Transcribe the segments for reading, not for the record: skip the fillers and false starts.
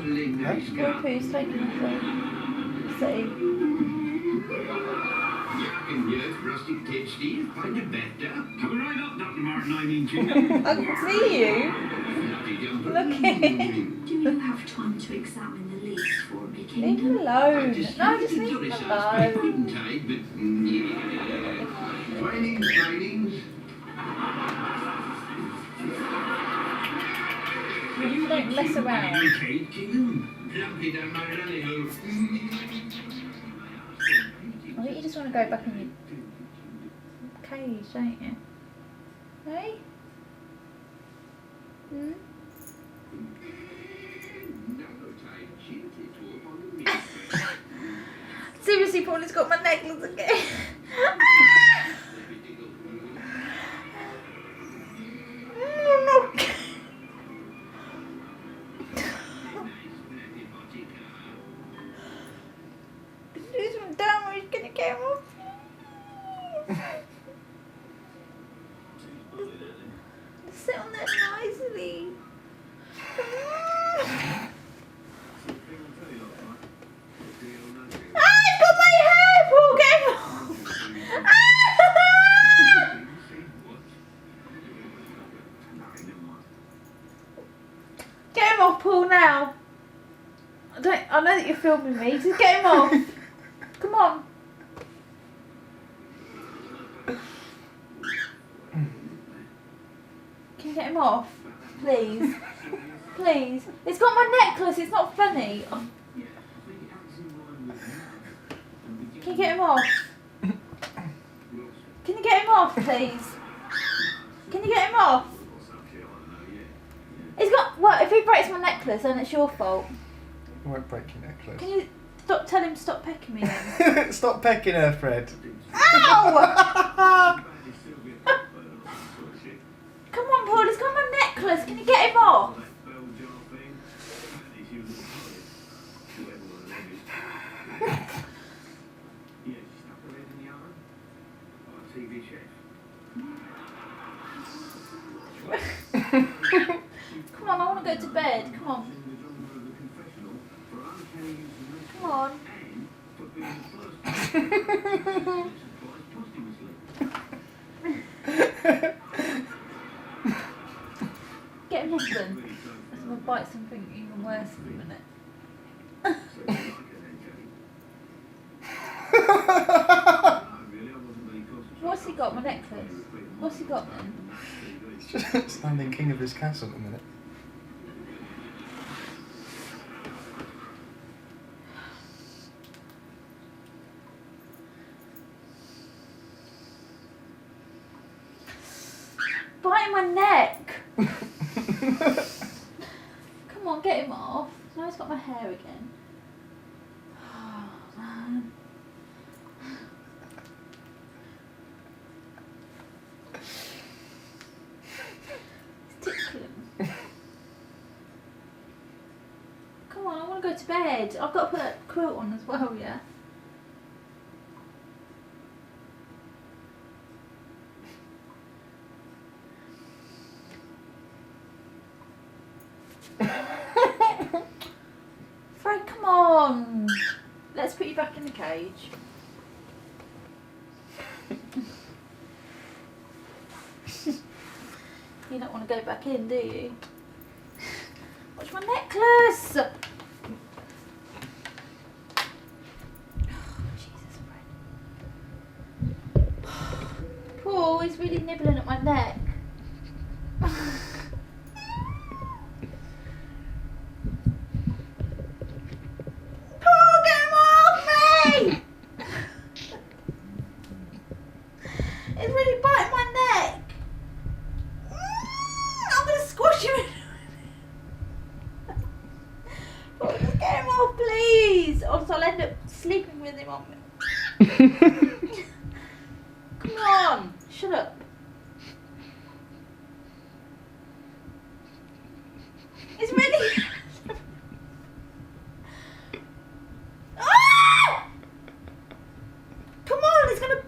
Poo's taking the phone. See? Rustic tip, Steve. Find a better. Coming right up, Dr. Martin, I mean, I can see you. Looking. Do you have time to examine the list for me, Leave Kingdom? him alone. No, just leave him alone. Trainings. Don't mess around. I think you just want to go back in your cage, don't you? Hey? Hmm? Seriously, Paulie's got my necklace again. Oh, no. Do some damage, can you get him off? Sit on there nicely. I've got my hair, Paul, get him off. Get him off, Paul, now. I know that you're filming me. Just get him off. Come on. Can you get him off? Please. Please. It's got my necklace. It's not funny. Oh. Can you get him off? Can you get him off, please? Can you get him off? It's got... Well, if he breaks my necklace, then it's your fault. I won't break your necklace. Can you tell him to stop pecking me then? Stop pecking her, Fred. Ow! Come on, Paul, he's got my necklace. Can you get him off? Come on, I want to go to bed. Come on. Come on. Get him off then. I'm going to bite something even worse in a minute. What's he got? My necklace? What's he got then? He's just standing king of his castle at the minute. Biting my neck! Come on, get him off. Now he's got my hair again. Oh, man. It's tickling. Come on, I want to go to bed. I've got to put that quilt on as well, yeah? Fred, come on. Let's put you back in the cage. You don't want to go back in, do you? Watch my necklace! Oh, Jesus, Fred. Paul, he's really nibbling at my neck. It's really biting my neck. I'm going to squash him. Oh, just get him off, please. Or else I'll end up sleeping with him on me. Come on. Shut up. It's really... Ah! Come on, it's going to...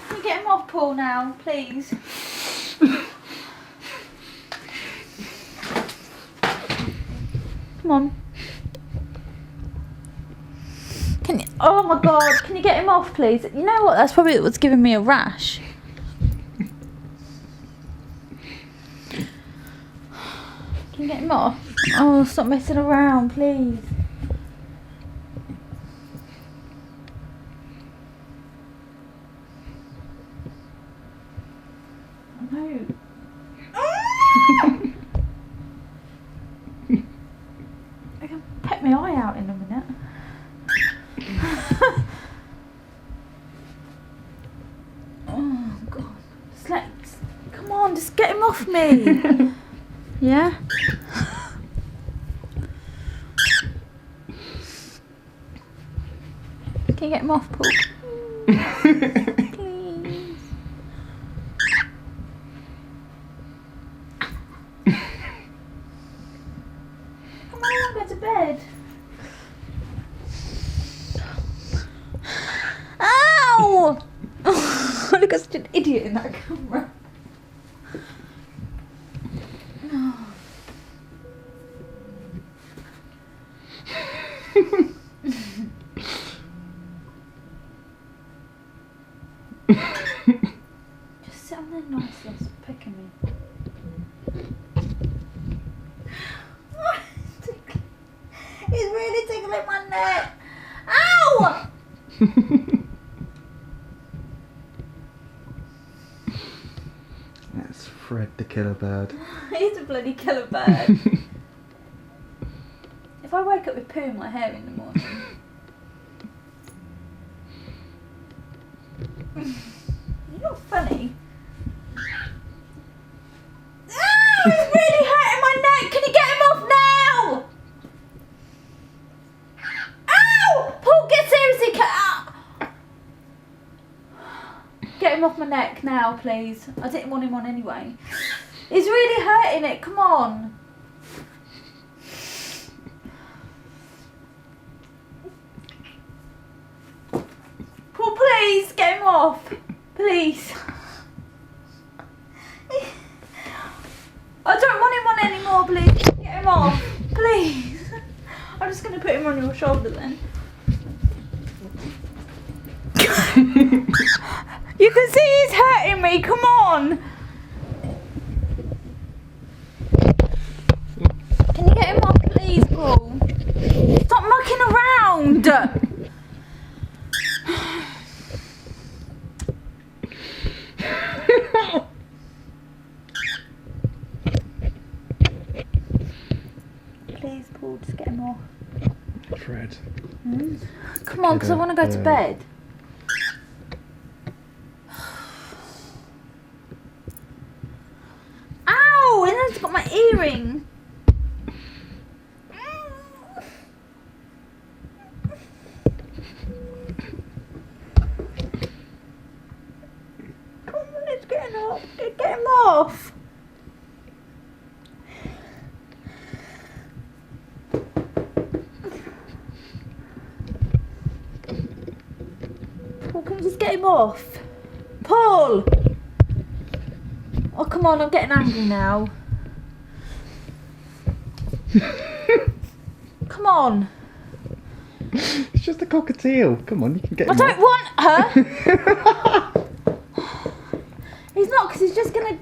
Can you get him off, Paul, now, please? Come on. Can you, oh my god, can you get him off please? You know what, that's probably what's giving me a rash. Can you get him off? Oh, stop messing around, please. No. I can pet my eye out in a minute. Oh god. Come on, just get him off me. Yeah? Can you get him off, Paul? Please. Come on, go to bed. Ow! Oh, I look like such an idiot in that camera. Just sit on there nicely and stop picking me. He's really tickling my neck. Ow! That's Fred the killer bird. He's a bloody killer bird. If I wake up with poo in my hair in the morning. You're not funny. Ow! He's really hurting my neck. Can you get him off now? Ow! Paul, get seriously cut out. Get him off my neck now, please. I didn't want him on anyway. He's really hurting it. Come on. Paul, please get him off. Please. I don't want him on anymore, please. Get him off. Please. I'm just going to put him on your shoulder then. You can see he's hurting me. Come on. Can you get him off, please, Paul? Stop mucking around. Please, Paul, just get him off. Fred. Come on, because I want to go to bed. Ow! And then it's got my earring. Come on, let's get him off. Get him off. Paul, can you just get him off? Paul! Oh, come on, I'm getting angry now. Come on. It's just a cockatiel. Come on, you can get I him don't off. want her. He's not, because he's just going to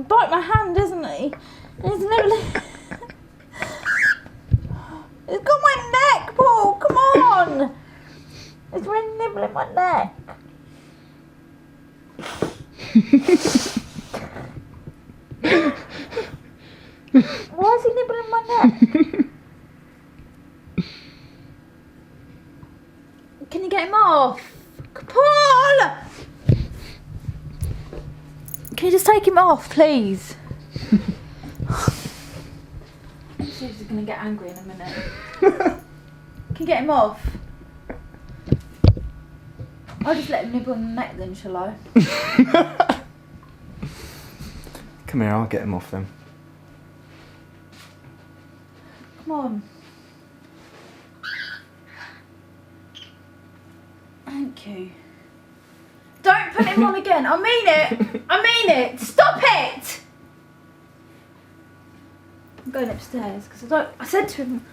bite my hand, isn't he? And he's nibbling. He's got my neck, Paul. Come on. He's really nibbling my neck. Why is he nibbling my neck? Can you get him off? Paul! Can you just take him off, please? I'm seriously going to get angry in a minute. Can you get him off? I'll just let him nibble on the neck then, shall I? Come here, I'll get him off then. Come on. Thank you. Don't put him on again. I mean it. I mean it. Stop it. going upstairs because I said to him.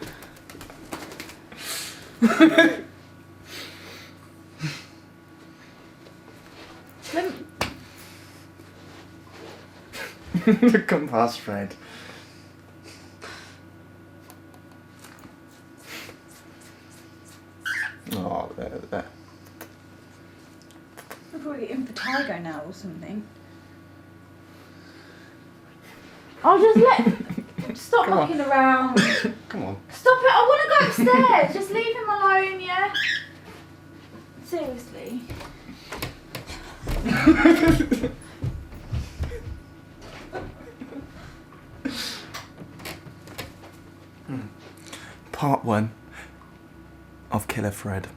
Come past Fred. Oh, there. We're probably in for Tiger now or something. I'll just stop Come on. mucking around. Come on. Stop it! I want to go upstairs. Just leave him alone, yeah. Seriously. Part 1 of Killer Fred.